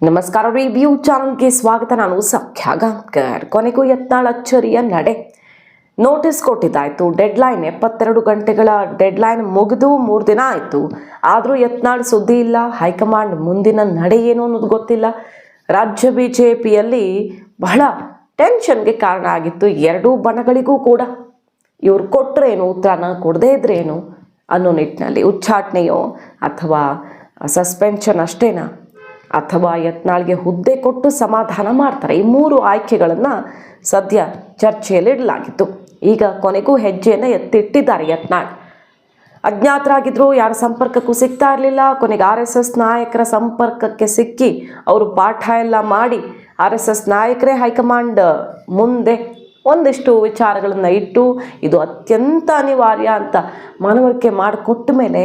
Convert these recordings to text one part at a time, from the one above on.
ನಮಸ್ಕಾರ. ರಿವ್ಯೂ ಚಾನಲ್ಗೆ ಸ್ವಾಗತ. ನಾನು ಸಖ್ಯ ಗಾಂವ್ಕರ್. ಕೊನೆಗೂ ಯತ್ನಾಳ್ ಅಚ್ಚರಿಯ ನಡೆ. ನೋಟಿಸ್ ಕೊಟ್ಟಿದ್ದಾಯಿತು. ಡೆಡ್ಲೈನ್ 72 ಗಂಟೆಗಳ ಡೆಡ್ಲೈನ್ ಮುಗಿದು 3 ದಿನ ಆಯಿತು. ಆದರೂ ಯತ್ನಾಳ್ ಸುದ್ದಿ ಇಲ್ಲ. ಹೈಕಮಾಂಡ್ ಮುಂದಿನ ನಡೆ ಏನು ಅನ್ನೋದು ಗೊತ್ತಿಲ್ಲ. ರಾಜ್ಯ BJPಯಲ್ಲಿ ಬಹಳ ಟೆನ್ಷನ್ಗೆ ಕಾರಣ ಆಗಿತ್ತು ಎರಡೂ ಬಣಗಳಿಗೂ ಕೂಡ. ಇವ್ರು ಕೊಟ್ಟರೇನು ಉತ್ತರನ, ಕೊಡದೇ ಇದ್ರೇನು ಅನ್ನೋ ನಿಟ್ಟಿನಲ್ಲಿ ಉಚ್ಚಾಟನೆಯೋ ಅಥವಾ ಸಸ್ಪೆನ್ಷನ್ ಅಷ್ಟೇನಾ, ಅಥವಾ ಯತ್ನಾಳ್ಗೆ ಹುದ್ದೆ ಕೊಟ್ಟು ಸಮಾಧಾನ ಮಾಡ್ತಾರೆ. ಈ 3 ಆಯ್ಕೆಗಳನ್ನು ಸದ್ಯ ಚರ್ಚೆಯಲ್ಲಿ ಇಡಲಾಗಿತ್ತು. ಈಗ ಕೊನೆಗೂ ಹೆಜ್ಜೆಯನ್ನು ಎತ್ತಿಟ್ಟಿದ್ದಾರೆ ಯತ್ನಾಳ್. ಅಜ್ಞಾತರಾಗಿದ್ದರು, ಯಾರ ಸಂಪರ್ಕಕ್ಕೂ ಸಿಗ್ತಾ ಇರಲಿಲ್ಲ. ಕೊನೆಗೆ RSS ನಾಯಕರ ಸಂಪರ್ಕಕ್ಕೆ ಸಿಕ್ಕಿ ಅವರು ಪಾಠ ಎಲ್ಲ ಮಾಡಿ RSS ನಾಯಕರೇ ಹೈಕಮಾಂಡ್ ಮುಂದೆ ಒಂದಿಷ್ಟು ವಿಚಾರಗಳನ್ನು ಇಟ್ಟು ಇದು ಅತ್ಯಂತ ಅನಿವಾರ್ಯ ಅಂತ ಮನವರಿಕೆ ಮಾಡಿಕೊಟ್ಟ ಮೇಲೆ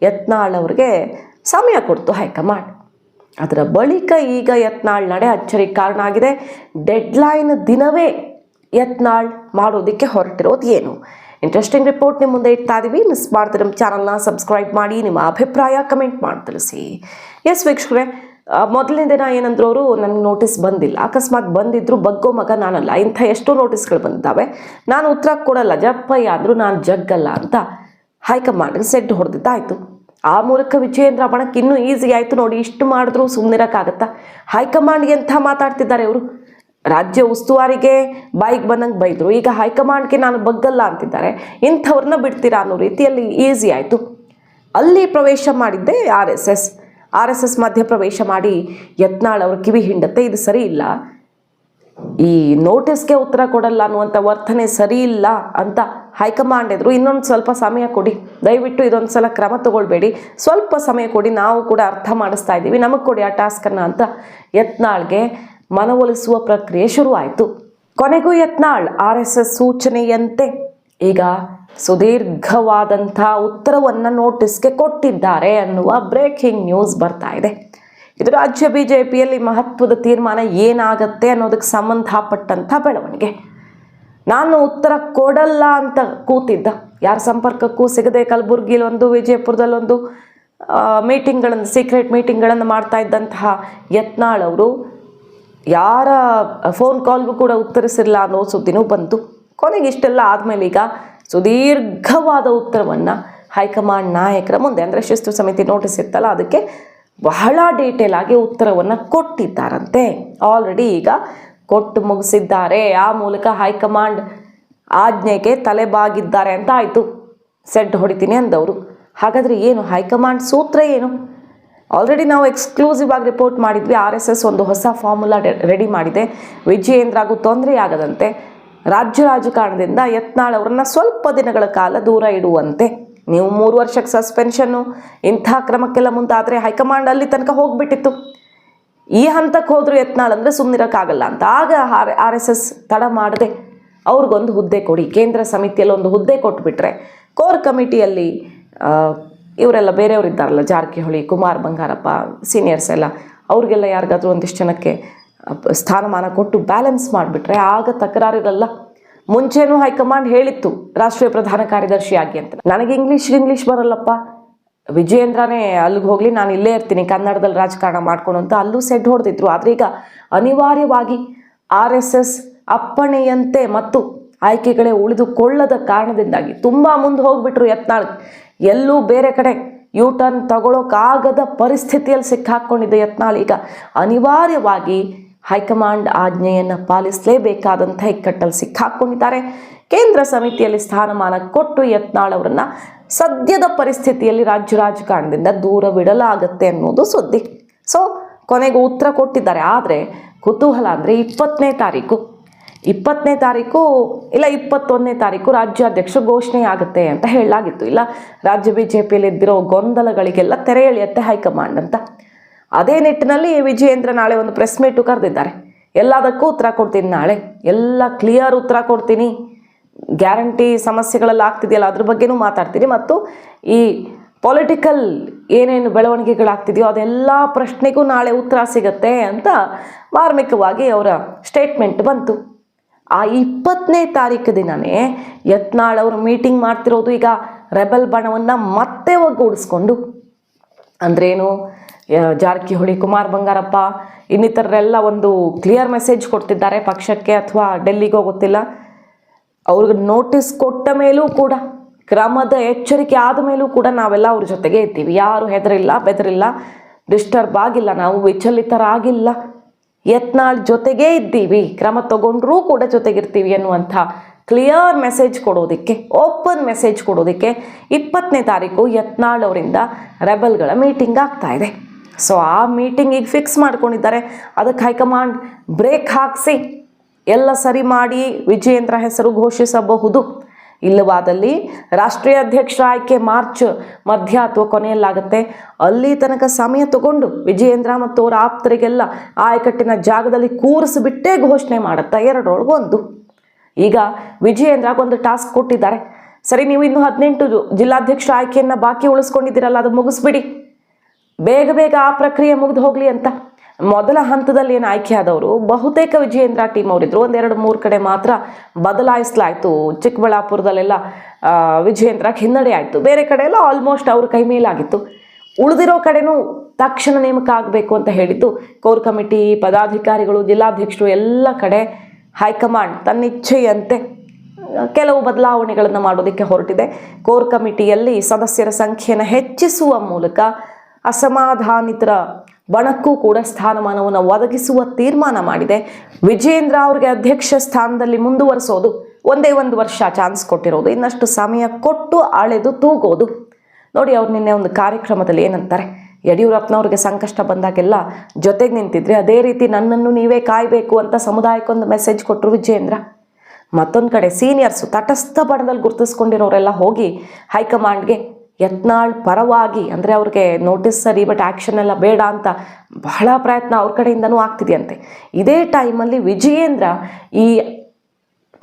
ಯತ್ನಾಳ್ ಅವ್ರಿಗೆ ಸಮಯ ಕೊಡ್ತು ಹೈಕಮಾಂಡ್. ಅದರ ಬಳಿಕ ಈಗ ಯತ್ನಾಳ್ ನಡೆ ಅಚ್ಚರಿಗೆ ಕಾರಣ ಆಗಿದೆ. ಡೆಡ್ಲೈನ್ ದಿನವೇ ಯತ್ನಾಳ್ ಮಾಡೋದಕ್ಕೆ ಹೊರಟಿರೋದು ಏನು? ಇಂಟ್ರೆಸ್ಟಿಂಗ್ ರಿಪೋರ್ಟ್ ನಿಮ್ಮ ಮುಂದೆ ಇಡ್ತಾ ಇದ್ದೀವಿ. ಮಿಸ್ ಮಾಡ್ತೀರಿ ನಮ್ಮ ಚಾನಲ್ನ ಸಬ್ಸ್ಕ್ರೈಬ್ ಮಾಡಿ, ನಿಮ್ಮ ಅಭಿಪ್ರಾಯ ಕಮೆಂಟ್ ಮಾಡಿ ತಿಳಿಸಿ. ಎಸ್ ವೀಕ್ಷಕರೇ, ಮೊದಲನೇ ದಿನ ಏನಂದ್ರು ಅವರು, ನನಗೆ ನೋಟಿಸ್ ಬಂದಿಲ್ಲ. ಅಕಸ್ಮಾತ್ ಬಂದಿದ್ರು ಬಗ್ಗೋ ಮಗ ನಾನಲ್ಲ. ಇಂಥ ಎಷ್ಟೋ ನೋಟಿಸ್ಗಳು ಬಂದಿದ್ದಾವೆ, ನಾನು ಉತ್ತರ ಕೊಡಲ್ಲ, ಜಪ್ಪಯ್ಯ ಅಂದರೂ ನಾನು ಜಗ್ಗಲ್ಲ ಅಂತ ಹೈಕಮಾಂಡ್ಗೆ ಸೆಡ್ ಹೊಡೆದಿದ್ದಾಯಿತು. ಆ ಮೂಲಕ ವಿಜಯೇಂದ್ರ ಬಣಕ್ಕೆ ಇನ್ನೂ ಈಸಿ ಆಯಿತು. ನೋಡಿ, ಇಷ್ಟು ಮಾಡಿದ್ರು ಸುಮ್ಮನಿರೋಕ್ಕಾಗತ್ತಾ? ಹೈಕಮಾಂಡ್ಗೆ ಎಂಥ ಮಾತಾಡ್ತಿದ್ದಾರೆ ಇವರು. ರಾಜ್ಯ ಉಸ್ತುವಾರಿಗೆ ಬಾಯಿಗೆ ಬಂದಂಗೆ ಬೈದರು, ಈಗ ಹೈಕಮಾಂಡ್ಗೆ ನಾನು ಬಗ್ಗಲ್ಲ ಅಂತಿದ್ದಾರೆ. ಇಂಥವ್ರನ್ನ ಬಿಡ್ತೀರಾ ಅನ್ನೋ ರೀತಿಯಲ್ಲಿ ಈಸಿ ಆಯಿತು. ಅಲ್ಲಿ ಪ್ರವೇಶ ಮಾಡಿದ್ದೆ RSS ಮಧ್ಯ ಪ್ರವೇಶ ಮಾಡಿ ಯತ್ನಾಳ್ ಅವರು ಕಿವಿ ಹಿಂಡತ್ತೆ. ಇದು ಸರಿ ಇಲ್ಲ, ಈ ನೋಟಿಸ್ಗೆ ಉತ್ತರ ಕೊಡಲ್ಲ ಅನ್ನುವಂಥ ವರ್ತನೆ ಸರಿ ಇಲ್ಲ ಅಂತ ಹೈಕಮಾಂಡ್ ಎದುರು ಇನ್ನೊಂದು ಸ್ವಲ್ಪ ಸಮಯ ಕೊಡಿ, ದಯವಿಟ್ಟು ಇದೊಂದು ಸಲ ಕ್ರಮ ತಗೊಳ್ಬೇಡಿ, ಸ್ವಲ್ಪ ಸಮಯ ಕೊಡಿ, ನಾವು ಕೂಡ ಅರ್ಥ ಮಾಡಿಸ್ತಾ ಇದ್ದೀವಿ, ನಮಗೆ ಕೊಡಿ ಆ ಟಾಸ್ಕನ್ನು ಅಂತ ಯತ್ನಾಳ್ಗೆ ಮನವೊಲಿಸುವ ಪ್ರಕ್ರಿಯೆ ಶುರುವಾಯಿತು. ಕೊನೆಗೂ ಯತ್ನಾಳ್ RSS ಸೂಚನೆಯಂತೆ ಈಗ ಸುದೀರ್ಘವಾದಂಥ ಉತ್ತರವನ್ನು ನೋಟಿಸ್ಗೆ ಕೊಟ್ಟಿದ್ದಾರೆ ಅನ್ನುವ ಬ್ರೇಕಿಂಗ್ ನ್ಯೂಸ್ ಬರ್ತಾ ಇದೆ. ಇದು ರಾಜ್ಯ BJPಯಲ್ಲಿ ಮಹತ್ವದ ತೀರ್ಮಾನ ಏನಾಗತ್ತೆ ಅನ್ನೋದಕ್ಕೆ ಸಂಬಂಧಪಟ್ಟಂಥ ಬೆಳವಣಿಗೆ. ನಾನು ಉತ್ತರ ಕೊಡಲ್ಲ ಅಂತ ಕೂತಿದ್ದ, ಯಾರ ಸಂಪರ್ಕಕ್ಕೂ ಸಿಗದೆ ಕಲಬುರಗಿಲೊಂದು, ವಿಜಯಪುರದಲ್ಲೊಂದು ಮೀಟಿಂಗ್ಗಳನ್ನು, ಸೀಕ್ರೆಟ್ ಮೀಟಿಂಗ್ಗಳನ್ನು ಮಾಡ್ತಾ ಇದ್ದಂತಹ ಯತ್ನಾಳ್ ಅವರು ಯಾರ ಫೋನ್ ಕಾಲ್ಗೂ ಕೂಡ ಉತ್ತರಿಸಿಲ್ಲ ಅನ್ನೋ ಸುದ್ದಿನೂ ಬಂತು. ಕೊನೆಗೆ ಇಷ್ಟೆಲ್ಲ ಆದಮೇಲೆ ಈಗ ಸುದೀರ್ಘವಾದ ಉತ್ತರವನ್ನು ಹೈಕಮಾಂಡ್ ನಾಯಕರ ಮುಂದೆ, ಅಂದರೆ ಶಿಸ್ತು ಸಮಿತಿ ನೋಟಿಸ್ ಇತ್ತಲ್ಲ ಅದಕ್ಕೆ ಬಹಳ ಡೀಟೇಲ್ ಆಗಿ ಉತ್ತರವನ್ನು ಕೊಟ್ಟಿದ್ದಾರಂತೆ. ಆಲ್ರೆಡಿ ಈಗ ಕೊಟ್ಟು ಮುಗಿಸಿದ್ದಾರೆ. ಆ ಮೂಲಕ ಹೈಕಮಾಂಡ್ ಆಜ್ಞೆಗೆ ತಲೆಬಾಗಿದ್ದಾರೆ ಅಂತ ಆಯಿತು. ಸೆಡ್ ಹೊಡಿತೀನಿ ಅಂದವರು. ಹಾಗಾದರೆ ಏನು ಹೈಕಮಾಂಡ್ ಸೂತ್ರ ಏನು? ಆಲ್ರೆಡಿ ನಾವು ಎಕ್ಸ್ಕ್ಲೂಸಿವ್ ಆಗಿ ರಿಪೋರ್ಟ್ ಮಾಡಿದ್ವಿ. RSS ಒಂದು ಹೊಸ ಫಾರ್ಮುಲಾ ರೆಡಿ ಮಾಡಿದೆ. ವಿಜಯೇಂದ್ರಗೂ ತೊಂದರೆ ಆಗದಂತೆ ರಾಜ್ಯ ರಾಜಕಾರಣದಿಂದ ಯತ್ನಾಳ್ ಅವರನ್ನು ಸ್ವಲ್ಪ ದಿನಗಳ ಕಾಲ ದೂರ ಇಡುವಂತೆ. ನೀವು 3 ವರ್ಷಕ್ಕೆ ಸಸ್ಪೆನ್ಷನ್ನು, ಇಂಥ ಕ್ರಮಕ್ಕೆಲ್ಲ ಮುಂದಾದರೆ ಹೈಕಮಾಂಡ್ ಅಲ್ಲಿ ತನಕ ಹೋಗ್ಬಿಟ್ಟಿತ್ತು. ಈ ಹಂತಕ್ಕೆ ಹೋದರೂ ಯತ್ನಾಳ್ ಅಂದರೆ ಸುಮ್ಮನಿರೋಕ್ಕಾಗಲ್ಲ ಅಂತ. ಆಗ RSS ತಡ ಮಾಡದೆ ಅವ್ರಿಗೊಂದು ಹುದ್ದೆ ಕೊಡಿ, ಕೇಂದ್ರ ಸಮಿತಿಯಲ್ಲಿ ಒಂದು ಹುದ್ದೆ ಕೊಟ್ಬಿಟ್ರೆ ಕೋರ್ ಕಮಿಟಿಯಲ್ಲಿ ಇವರೆಲ್ಲ ಬೇರೆಯವರು ಇದ್ದಾರಲ್ಲ, ಜಾರಕಿಹೊಳಿ, ಕುಮಾರ್ ಬಂಗಾರಪ್ಪ, ಸೀನಿಯರ್ಸ್ ಎಲ್ಲ, ಅವ್ರಿಗೆಲ್ಲ ಯಾರಿಗಾದ್ರೂ ಒಂದಿಷ್ಟು ಜನಕ್ಕೆ ಸ್ಥಾನಮಾನ ಕೊಟ್ಟು ಬ್ಯಾಲೆನ್ಸ್ ಮಾಡಿಬಿಟ್ರೆ ಆಗ ತಕರಾರಿರಲ್ಲ. ಮುಂಚೆನೂ ಹೈಕಮಾಂಡ್ ಹೇಳಿತ್ತು ರಾಷ್ಟ್ರೀಯ ಪ್ರಧಾನ ಕಾರ್ಯದರ್ಶಿಯಾಗಿ ಅಂತ. ನನಗೆ ಇಂಗ್ಲೀಷ್ ಬರಲ್ಲಪ್ಪ, ವಿಜಯೇಂದ್ರನೇ ಅಲ್ಲಿಗೆ ಹೋಗಲಿ, ನಾನು ಇಲ್ಲೇ ಇರ್ತೀನಿ ಕನ್ನಡದಲ್ಲಿ ರಾಜಕಾರಣ ಮಾಡ್ಕೊಂಡು ಅಂತ ಅಲ್ಲೂ ಸೆಡ್ ಹೊಡೆದಿದ್ರು. ಆದರೆ ಈಗ ಅನಿವಾರ್ಯವಾಗಿ RSS ಅಪ್ಪಣೆಯಂತೆ ಮತ್ತು ಆಯ್ಕೆಗಳೇ ಉಳಿದುಕೊಳ್ಳದ ಕಾರಣದಿಂದಾಗಿ ತುಂಬ ಮುಂದೆ ಹೋಗ್ಬಿಟ್ರು ಯತ್ನಾಳ್. ಎಲ್ಲೂ ಬೇರೆ ಕಡೆ ಟರ್ನ್ ತಗೊಳ್ಳೋಕ್ಕಾಗದ ಪರಿಸ್ಥಿತಿಯಲ್ಲಿ ಸಿಕ್ಕಾಕ್ಕೊಂಡಿದ್ದ ಯತ್ನಾಳ್ ಈಗ ಅನಿವಾರ್ಯವಾಗಿ ಹೈಕಮಾಂಡ್ ಆಜ್ಞೆಯನ್ನು ಪಾಲಿಸಲೇಬೇಕಾದಂಥ ಇಕ್ಕಟ್ಟಲ್ಲಿ ಸಿಕ್ಕಾಕ್ಕೊಂಡಿದ್ದಾರೆ. ಕೇಂದ್ರ ಸಮಿತಿಯಲ್ಲಿ ಸ್ಥಾನಮಾನ ಕೊಟ್ಟು ಯತ್ನಾಳ್ ಅವರನ್ನು ಸದ್ಯದ ಪರಿಸ್ಥಿತಿಯಲ್ಲಿ ರಾಜ್ಯ ರಾಜಕಾರಣದಿಂದ ದೂರವಿಡಲಾಗತ್ತೆ ಅನ್ನೋದು ಸುದ್ದಿ. ಸೊ ಕೊನೆಗೂ ಉತ್ತರ ಕೊಟ್ಟಿದ್ದಾರೆ. ಆದರೆ ಕುತೂಹಲ ಅಂದರೆ 20ನೇ ತಾರೀಕು ಇಲ್ಲ 21ನೇ ತಾರೀಕು ರಾಜ್ಯಾಧ್ಯಕ್ಷ ಘೋಷಣೆ ಆಗುತ್ತೆ ಅಂತ ಹೇಳಲಾಗಿತ್ತು. ಇಲ್ಲ ರಾಜ್ಯ BJPಯಲ್ಲಿ ಇದ್ದಿರೋ ಗೊಂದಲಗಳಿಗೆಲ್ಲ ತೆರೆ ಎಳೆಯುತ್ತೆ ಹೈಕಮಾಂಡ್ ಅಂತ. ಅದೇ ನಿಟ್ಟಿನಲ್ಲಿ ವಿಜಯೇಂದ್ರ ನಾಳೆ ಒಂದು ಪ್ರೆಸ್ ಮೀಟು ಕರೆದಿದ್ದಾರೆ. ಎಲ್ಲದಕ್ಕೂ ಉತ್ತರ ಕೊಡ್ತೀನಿ, ನಾಳೆ ಎಲ್ಲ ಕ್ಲಿಯರ್ ಉತ್ತರ ಕೊಡ್ತೀನಿ, ಗ್ಯಾರಂಟಿ ಸಮಸ್ಯೆಗಳೆಲ್ಲ ಆಗ್ತಿದೆಯಲ್ಲ ಅದ್ರ ಬಗ್ಗೆನೂ ಮಾತಾಡ್ತೀನಿ, ಮತ್ತು ಈ ಪೊಲಿಟಿಕಲ್ ಏನೇನು ಬೆಳವಣಿಗೆಗಳಾಗ್ತಿದೆಯೋ ಅದೆಲ್ಲ ಪ್ರಶ್ನೆಗೂ ನಾಳೆ ಉತ್ತರ ಸಿಗತ್ತೆ ಅಂತ ಮಾರ್ಮಿಕವಾಗಿ ಅವರ ಸ್ಟೇಟ್ಮೆಂಟ್ ಬಂತು. ಆ 20ನೇ ತಾರೀಕು ದಿನವೇ ಯತ್ನಾಳ್ ಅವರು ಮೀಟಿಂಗ್ ಮಾಡ್ತಿರೋದು ಈಗ ರೆಬಲ್ ಬಣವನ್ನು ಮತ್ತೆ ಒಗ್ಗೂಡಿಸ್ಕೊಂಡು. ಅಂದ್ರೇನು, ಜಾರಕಿಹೊಳಿ, ಕುಮಾರ್ ಬಂಗಾರಪ್ಪ ಇನ್ನಿತರರೆಲ್ಲ ಒಂದು ಕ್ಲಿಯರ್ ಮೆಸೇಜ್ ಕೊಡ್ತಿದ್ದಾರೆ ಪಕ್ಷಕ್ಕೆ ಅಥವಾ ಡೆಲ್ಲಿಗೋ ಗೊತ್ತಿಲ್ಲ. ಅವ್ರಿಗೆ ನೋಟಿಸ್ ಕೊಟ್ಟ ಮೇಲೂ ಕೂಡ, ಕ್ರಮದ ಎಚ್ಚರಿಕೆ ಆದ ಮೇಲೂ ಕೂಡ ನಾವೆಲ್ಲ ಅವ್ರ ಜೊತೆಗೆ ಇದ್ದೀವಿ. ಯಾರು ಹೆದರಿಲ್ಲ, ಬೆದರಿಲ್ಲ, ಡಿಸ್ಟರ್ಬ್ ಆಗಿಲ್ಲ, ನಾವು ವಿಚಲಿತರಾಗಿಲ್ಲ. ಯತ್ನಾಳ್ ಜೊತೆಗೇ ಇದ್ದೀವಿ, ಕ್ರಮ ತಗೊಂಡ್ರೂ ಕೂಡ ಜೊತೆಗಿರ್ತೀವಿ ಅನ್ನುವಂಥ ಕ್ಲಿಯರ್ ಮೆಸೇಜ್ ಕೊಡೋದಕ್ಕೆ, ಓಪನ್ ಮೆಸೇಜ್ ಕೊಡೋದಕ್ಕೆ 20ನೇ ತಾರೀಕು ಯತ್ನಾಳ್ ಅವರಿಂದ ರೆಬಲ್ಗಳ ಮೀಟಿಂಗ್ ಆಗ್ತಾ ಇದೆ. ಸೊ ಆ ಮೀಟಿಂಗಿಗೆ ಫಿಕ್ಸ್ ಮಾಡ್ಕೊಂಡಿದ್ದಾರೆ. ಅದಕ್ಕೆ ಹೈಕಮಾಂಡ್ ಬ್ರೇಕ್ ಹಾಕಿಸಿ ಎಲ್ಲ ಸರಿ ಮಾಡಿ ವಿಜಯೇಂದ್ರ ಹೆಸರು ಘೋಷಿಸಬಹುದು. ಇಲ್ಲವಾದಲ್ಲಿ ರಾಷ್ಟ್ರೀಯ ಅಧ್ಯಕ್ಷರ ಆಯ್ಕೆ ಮಾರ್ಚ್ ಮಧ್ಯ ಅಥವಾ ಕೊನೆಯಲ್ಲಾಗುತ್ತೆ. ಅಲ್ಲಿ ತನಕ ಸಮಯ ತಗೊಂಡು ವಿಜಯೇಂದ್ರ ಮತ್ತು ಅವರ ಆಪ್ತರಿಗೆಲ್ಲ ಆಯಕಟ್ಟಿನ ಜಾಗದಲ್ಲಿ ಕೂರಿಸಿಬಿಟ್ಟೇ ಘೋಷಣೆ ಮಾಡುತ್ತಾ 2 ಈಗ ವಿಜಯೇಂದ್ರಗೊಂದು ಟಾಸ್ಕ್ ಕೊಟ್ಟಿದ್ದಾರೆ. ಸರಿ, ನೀವು ಇನ್ನು 18 ಜಿಲ್ಲಾಧ್ಯಕ್ಷರ ಆಯ್ಕೆಯನ್ನು ಬಾಕಿ ಉಳಿಸ್ಕೊಂಡಿದ್ದೀರಲ್ಲ, ಅದು ಮುಗಿಸ್ಬಿಡಿ, ಬೇಗ ಬೇಗ ಆ ಪ್ರಕ್ರಿಯೆ ಮುಗಿದು ಹೋಗಲಿ ಅಂತ. ಮೊದಲ ಹಂತದಲ್ಲಿ ಏನು ಆಯ್ಕೆ ಆದವರು ಬಹುತೇಕ ವಿಜಯೇಂದ್ರ ಟೀಮ್ ಅವರಿದ್ರು. 1-2-3 ಕಡೆ ಮಾತ್ರ ಬದಲಾಯಿಸಲಾಯಿತು. ಚಿಕ್ಕಬಳ್ಳಾಪುರದಲ್ಲೆಲ್ಲ ವಿಜಯೇಂದ್ರಕ್ಕೆ ಹಿನ್ನಡೆ ಆಯಿತು. ಬೇರೆ ಕಡೆ ಎಲ್ಲ ಆಲ್ಮೋಸ್ಟ್ ಅವ್ರ ಕೈ ಮೇಲಾಗಿತ್ತು. ಉಳಿದಿರೋ ಕಡೆನೂ ತಕ್ಷಣ ನೇಮಕ ಆಗಬೇಕು ಅಂತ ಹೇಳಿದ್ದು ಕೋರ್ ಕಮಿಟಿ, ಪದಾಧಿಕಾರಿಗಳು, ಜಿಲ್ಲಾಧ್ಯಕ್ಷರು ಎಲ್ಲ ಕಡೆ ಹೈಕಮಾಂಡ್ ತನ್ನಿಚ್ಛೆಯಂತೆ ಕೆಲವು ಬದಲಾವಣೆಗಳನ್ನು ಮಾಡೋದಕ್ಕೆ ಹೊರಟಿದೆ. ಕೋರ್ ಕಮಿಟಿಯಲ್ಲಿ ಸದಸ್ಯರ ಸಂಖ್ಯೆಯನ್ನು ಹೆಚ್ಚಿಸುವ ಮೂಲಕ ಅಸಮಾಧಾನಿತರ ಬಣಕ್ಕೂ ಕೂಡ ಸ್ಥಾನಮಾನವನ್ನು ಒದಗಿಸುವ ತೀರ್ಮಾನ ಮಾಡಿದೆ. ವಿಜಯೇಂದ್ರ ಅವ್ರಿಗೆ ಅಧ್ಯಕ್ಷ ಸ್ಥಾನದಲ್ಲಿ ಮುಂದುವರಿಸೋದು, ಒಂದೇ 1 ವರ್ಷ ಚಾನ್ಸ್ ಕೊಟ್ಟಿರೋದು, ಇನ್ನಷ್ಟು ಸಮಯ ಕೊಟ್ಟು ಅಳೆದು ತೂಗೋದು. ನೋಡಿ, ಅವ್ರು ನಿನ್ನೆ ಒಂದು ಕಾರ್ಯಕ್ರಮದಲ್ಲಿ ಏನಂತಾರೆ, ಯಡಿಯೂರಪ್ಪನವ್ರಿಗೆ ಸಂಕಷ್ಟ ಬಂದಾಗೆಲ್ಲ ಜೊತೆಗೆ ನಿಂತಿದ್ರೆ, ಅದೇ ರೀತಿ ನನ್ನನ್ನು ನೀವೇ ಕಾಯಬೇಕು ಅಂತ ಸಮುದಾಯಕ್ಕೊಂದು ಮೆಸೇಜ್ ಕೊಟ್ಟರು ವಿಜಯೇಂದ್ರ. ಮತ್ತೊಂದು ಕಡೆ ಸೀನಿಯರ್ಸು ತಟಸ್ಥ ಬಣದಲ್ಲಿ ಗುರುತಿಸ್ಕೊಂಡಿರೋರೆಲ್ಲ ಹೋಗಿ ಹೈಕಮಾಂಡ್ಗೆ ಯತ್ನಾಳ್ ಪರವಾಗಿ, ಅಂದರೆ ಅವ್ರಿಗೆ ನೋಟಿಸ್ ಸರಿ ಬಟ್ ಆ್ಯಕ್ಷನ್ ಎಲ್ಲ ಬೇಡ ಅಂತ ಬಹಳ ಪ್ರಯತ್ನ ಅವ್ರ ಕಡೆಯಿಂದನೂ ಆಗ್ತಿದೆಯಂತೆ. ಇದೇ ಟೈಮಲ್ಲಿ ವಿಜಯೇಂದ್ರ ಈ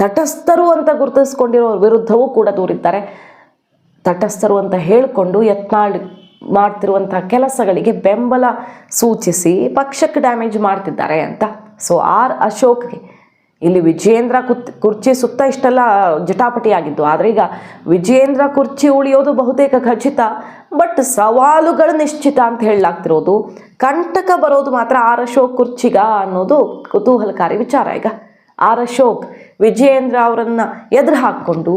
ತಟಸ್ಥರು ಅಂತ ಗುರುತಿಸ್ಕೊಂಡಿರೋರ ವಿರುದ್ಧವೂ ಕೂಡ ದೂರಿದ್ದಾರೆ. ತಟಸ್ಥರು ಅಂತ ಹೇಳಿಕೊಂಡು ಯತ್ನಾಳ್ ಮಾಡ್ತಿರುವಂಥ ಕೆಲಸಗಳಿಗೆ ಬೆಂಬಲ ಸೂಚಿಸಿ ಪಕ್ಷಕ್ಕೆ ಡ್ಯಾಮೇಜ್ ಮಾಡ್ತಿದ್ದಾರೆ ಅಂತ. ಸೊ ಅಶೋಕ್ಗೆ ಇಲ್ಲಿ ವಿಜಯೇಂದ್ರ ಕುರ್ಚಿ ಸುತ್ತ ಇಷ್ಟೆಲ್ಲ ಜಟಾಪಟಿ ಆಗಿದ್ದು, ಆದರೆ ಈಗ ವಿಜಯೇಂದ್ರ ಕುರ್ಚಿ ಉಳಿಯೋದು ಬಹುತೇಕ ಖಚಿತ, ಬಟ್ ಸವಾಲುಗಳು ನಿಶ್ಚಿತ ಅಂತ ಹೇಳಲಾಗ್ತಿರೋದು. ಕಂಟಕ ಬರೋದು ಮಾತ್ರ ಅಶೋಕ್ ಕುರ್ಚಿಗ ಅನ್ನೋದು ಕುತೂಹಲಕಾರಿ ವಿಚಾರ. ಈಗ ಅಶೋಕ್ ವಿಜಯೇಂದ್ರ ಅವರನ್ನು ಎದುರು ಹಾಕ್ಕೊಂಡು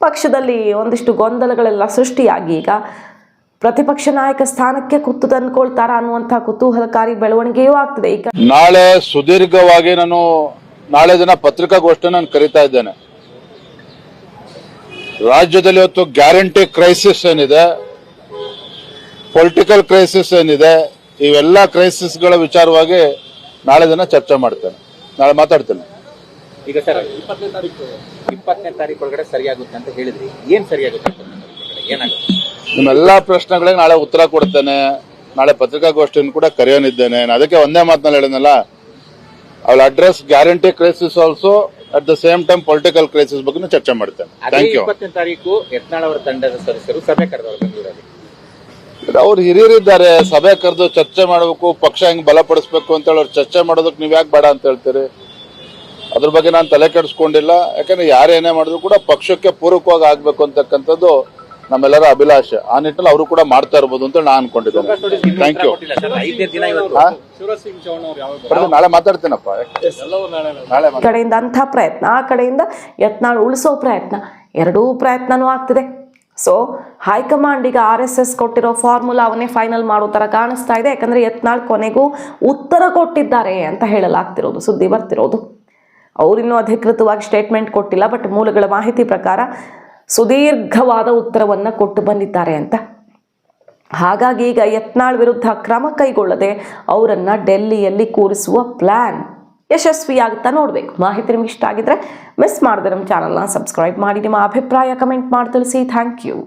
ಪಕ್ಷದಲ್ಲಿ ಒಂದಿಷ್ಟು ಗೊಂದಲಗಳೆಲ್ಲ ಸೃಷ್ಟಿಯಾಗಿ ಈಗ ಪ್ರತಿಪಕ್ಷ ನಾಯಕ ಸ್ಥಾನಕ್ಕೆ ಕುತ್ತು ತಂದ್ಕೊಳ್ತಾರ ಅನ್ನುವಂಥ ಕುತೂಹಲಕಾರಿ ಬೆಳವಣಿಗೆಯೂ ಆಗ್ತದೆ. ಈಗ ನಾಳೆ ಸುದೀರ್ಘವಾಗಿ ನಾಳೆ ದಿನ ಪತ್ರಿಕಾಗೋಷ್ಠಿ ನಾನು ಕರೀತಾ ಇದ್ದೇನೆ. ರಾಜ್ಯದಲ್ಲಿ ಇವತ್ತು ಗ್ಯಾರಂಟಿ ಕ್ರೈಸಿಸ್ ಏನಿದೆ, ಪೊಲಿಟಿಕಲ್ ಕ್ರೈಸಿಸ್ ಏನಿದೆ, ಇವೆಲ್ಲ ಕ್ರೈಸಿಸ್ಗಳ ವಿಚಾರವಾಗಿ ನಾಳೆ ದಿನ ಚರ್ಚೆ ಮಾಡ್ತೇನೆ, ನಾಳೆ ಮಾತಾಡ್ತೇನೆ. ಈಗ ಸರ್ 20ನೇ ತಾರೀಕು ಒಳಗಡೆ ಸರಿಯಾಗುತ್ತೆ ಅಂತ ಹೇಳಿದ್ರಿ, ಏನ್ ಸರಿಯಾಗುತ್ತೆ, ಏನಾಗುತ್ತೆ? ನಿಮ್ಮೆಲ್ಲಾ ಪ್ರಶ್ನೆಗಳಿಗೆ ನಾಳೆ ಉತ್ತರ ಕೊಡ್ತೇನೆ. ನಾಳೆ ಪತ್ರಿಕಾಗೋಷ್ಠಿಯನ್ನು ಕೂಡ ಕರೆಯೋನಿದ್ದೇನೆ. ಅದಕ್ಕೆ ಒಂದೇ ಮಾತನಲ್ಲಿ ಹೇಳಿದ್ನಲ್ಲ, I will address guarantee crisis also, at the same time political crisis ಬಗ್ಗೆ ಚರ್ಚೆ ಮಾಡ್ತೇನೆ. Thank you. 20ನೇ ತಾರೀಕು ಯತ್ನಾಳ್ ಅವರ ತಂಡದ ಸದಸ್ಯರು ಸಭೆ ಕರೆದವರು ಬೆಂಗಳೂರಲ್ಲಿ. ಅವ್ರು ಹಿರಿಯರಿದ್ದಾರೆ, ಸಭೆ ಕರೆದು ಚರ್ಚೆ ಮಾಡಬೇಕು, ಪಕ್ಷ ಹೆಂಗ್ ಬಲಪಡಿಸಬೇಕು ಅಂತ ಹೇಳಿ ಚರ್ಚೆ ಮಾಡೋದಕ್ಕೆ ನೀವ್ ಯಾಕೆ ಬೇಡ ಅಂತ ಹೇಳ್ತೀರಿ? ಅದ್ರ ಬಗ್ಗೆ ನಾನು ತಲೆ ಕೆಡಿಸ್ಕೊಂಡಿಲ್ಲ. ಯಾಕಂದ್ರೆ ಯಾರೇನೇ ಮಾಡಿದ್ರು ಕೂಡ ಪಕ್ಷಕ್ಕೆ ಪೂರಕವಾಗಿ ಆಗ್ಬೇಕು ಅಂತಕ್ಕಂಥದ್ದು ನಮ್ಮೆಲ್ಲರ ಅಭಿಲಾಷೆ. ಆ ನಿಟ್ಟಿನಲ್ಲಿ ಅವರು ಕೂಡ ಮಾಡ್ತಾ ಇರ್ಬೋದು ಅಂತ ನಾನು ಅನ್ಕೊಂಡಿದ್ದೇನೆ. Thank you. ನಾಳೆ ಮಾತಾಡ್ತೀನಪ್ಪ. ನಾಳೆ ಕಡೆಯಿಂದ ಅಂಥ ಪ್ರಯತ್ನ, ಆ ಕಡೆಯಿಂದ ಯತ್ನಾಳ್ ಉಳಿಸೋ ಪ್ರಯತ್ನ, ಎರಡೂ ಪ್ರಯತ್ನನೂ ಆಗ್ತಿದೆ. ಸೊ ಹೈಕಮಾಂಡ್ ಈಗ RSS ಕೊಟ್ಟಿರೋ ಫಾರ್ಮುಲಾವನ್ನೇ ಫೈನಲ್ ಮಾಡೋ ಥರ ಕಾಣಿಸ್ತಾ ಇದೆ. ಯಾಕಂದರೆ ಯತ್ನಾಳ್ ಕೊನೆಗೂ ಉತ್ತರ ಕೊಟ್ಟಿದ್ದಾರೆ ಅಂತ ಹೇಳಲಾಗ್ತಿರೋದು, ಸುದ್ದಿ ಬರ್ತಿರೋದು. ಅವರಿನ್ನೂ ಅಧಿಕೃತವಾಗಿ ಸ್ಟೇಟ್ಮೆಂಟ್ ಕೊಟ್ಟಿಲ್ಲ, ಬಟ್ ಮೂಲಗಳ ಮಾಹಿತಿ ಪ್ರಕಾರ ಸುದೀರ್ಘವಾದ ಉತ್ತರವನ್ನು ಕೊಟ್ಟು ಬಂದಿದ್ದಾರೆ ಅಂತ. ಹಾಗಾಗಿ ಈಗ ಯತ್ನಾಳ್ ವಿರುದ್ಧ ಕ್ರಮ ಕೈಗೊಳ್ಳದೆ ಅವರನ್ನು ಡೆಲ್ಲಿಯಲ್ಲಿ ಕೂರಿಸುವ ಪ್ಲ್ಯಾನ್ ಯಶಸ್ವಿಯಾಗುತ್ತಾ ನೋಡಬೇಕು. ಮಾಹಿತಿ ನಿಮ್ಗೆ ಇಷ್ಟ ಆಗಿದ್ರೆ ಮಿಸ್ ಮಾಡಿದ್ರೆ ನಮ್ಮ ಚಾನಲ್ನ ಸಬ್ಸ್ಕ್ರೈಬ್ ಮಾಡಿ, ನಿಮ್ಮ ಅಭಿಪ್ರಾಯ ಕಮೆಂಟ್ ಮಾಡಿ ತಿಳಿಸಿ. Thank you.